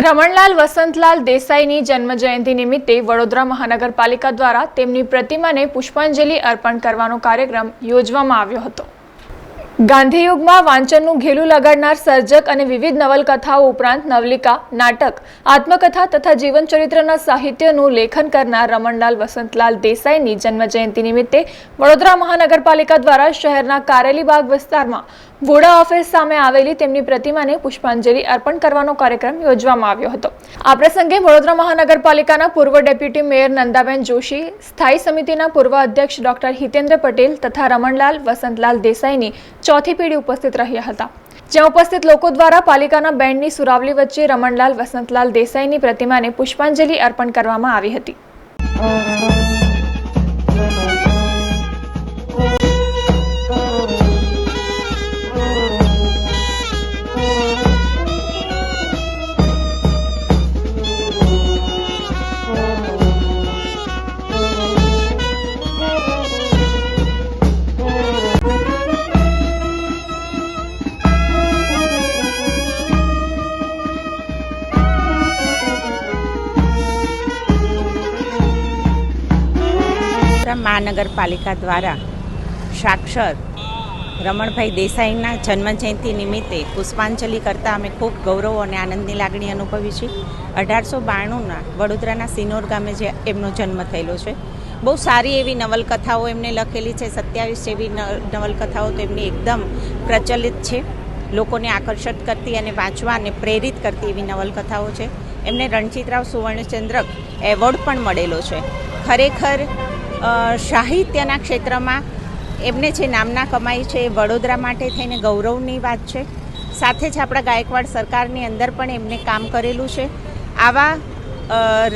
રમણલાલ વસંતલાલ દેસાઈની જન્મજયંતિ નિમિત્તે વડોદરા મહાનગરપાલિકા દ્વારા તેમની પ્રતિમાને પુષ્પાંજલિ અર્પણ કરવાનો કાર્યક્રમ યોજવામાં આવ્યો હતો। ગાંધીયુગમાં વાંચનનું ઘેલું લગાડનાર સર્જક અને વિવિધ નવલકથાઓ ઉપરાંત નવલિકા, નાટક, આત્મકથા તથા જીવનચરિત્રના સાહિત્યનું લેખન કરનાર રમણલાલ વસંતલાલ દેસાઈની જન્મજયંતિ નિમિત્તે વડોદરા મહાનગરપાલિકા દ્વારા શહેરના કારેલીબાગ વિસ્તારમાં વોડા ઓફિસ સામે આવેલી તેમની પ્રતિમાને પુષ્પાંજલિ અર્પણ કરવાનો કાર્યક્રમ યોજવામાં આવ્યો હતો। આ પ્રસંગે વડોદરા મહાનગરપાલિકાના પૂર્વ ડેપ્યુટી મેયર નંદાબેન જોશી, સ્થાયી સમિતિના પૂર્વ અધ્યક્ષ ડોક્ટર હિતેન્દ્ર પટેલ તથા રમણલાલ વસંતલાલ દેસાઈની ચોથી પેઢી ઉપસ્થિત રહ્યા હતા, જ્યાં ઉપસ્થિત લોકો દ્વારા પાલિકાના બેન્ડની સુરાવલી વચ્ચે રમણલાલ વસંતલાલ દેસાઈની પ્રતિમાને પુષ્પાંજલિ અર્પણ કરવામાં આવી હતી। મહાનગરપાલિકા દ્વારા સાક્ષાત રમણભાઈ દેસાઈના જન્મજયંતિ નિમિત્તે પુષ્પાંજલિ કરતાં અમે ખૂબ ગૌરવ અને આનંદની લાગણી અનુભવી છે। 1892ના વડોદરાના સિનોર ગામે જે એમનો જન્મ થયેલો છે, બહુ સારી એવી નવલકથાઓ એમને લખેલી છે। 27 જેવી નવલકથાઓ તો એમની એકદમ પ્રચલિત છે, લોકોને આકર્ષિત કરતી અને વાંચવા અને પ્રેરિત કરતી એવી નવલકથાઓ છે। એમને રણજીતરાવ સુવર્ણચંદ્રક એવોર્ડ પણ મળેલો છે। ખરેખર સાહિત્યના ક્ષેત્રમાં એમને જે નામના કમાઈ છે એ વડોદરા માટે થઈને ગૌરવની વાત છે। સાથે જ આપણા ગાયકવાડ સરકારની અંદર પણ એમને કામ કરેલું છે। આવા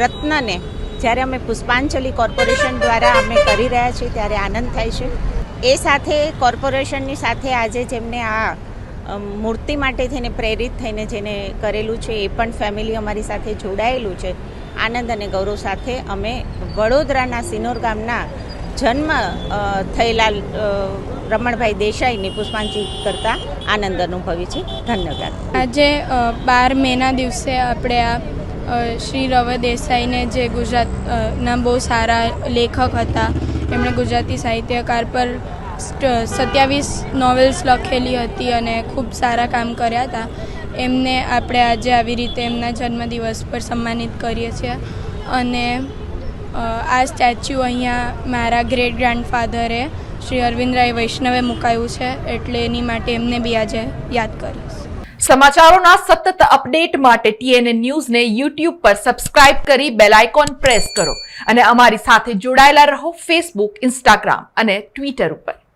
રત્નને જ્યારે અમે પુષ્પાંજલિ કોર્પોરેશન દ્વારા અમે કરી રહ્યા છીએ ત્યારે આનંદ થાય છે। એ સાથે કોર્પોરેશનની સાથે આજે જેમને આ મૂર્તિ માટે થઈને પ્રેરિત થઈને જેને કરેલું છે એ પણ ફેમિલી અમારી સાથે જોડાયેલું છે। આનંદ અને ગૌરવ સાથે અમે વડોદરાના સિનોર ગામના જન્મ થયેલા રમણભાઈ દેસાઈની પુષ્પાંજલિ કરતા આનંદ અનુભવી છે। ધન્યવાદ। આજે 12 મેના દિવસે આપણે આ શ્રી રવ દેસાઈને, જે ગુજરાતના બહુ સારા લેખક હતા, એમણે ગુજરાતી સાહિત્યકાર પર 27 નોવેલ્સ લખેલી હતી અને ખૂબ સારા કામ કર્યા હતા, એમને આપણે આજે આવી રીતે એમના જન્મદિવસ પર સન્માનિત કરીએ છીએ। અને આ સ્ટેચ્યુ અહીંયા મારા ગ્રેટ ગ્રાન્ડફાધરે શ્રી અરવિંદરાય વૈષ્ણવે મુકાયું છે, એટલે એની માટે એમને બી આજે યાદ કરીશ। સમાચારોના સતત અપડેટ માટે TNN ન્યૂઝને YouTube પર સબસ્ક્રાઇબ કરી બેલ આઇકોન પ્રેસ કરો અને અમારી સાથે જોડાયેલા રહો Facebook, Instagram અને Twitter ઉપર।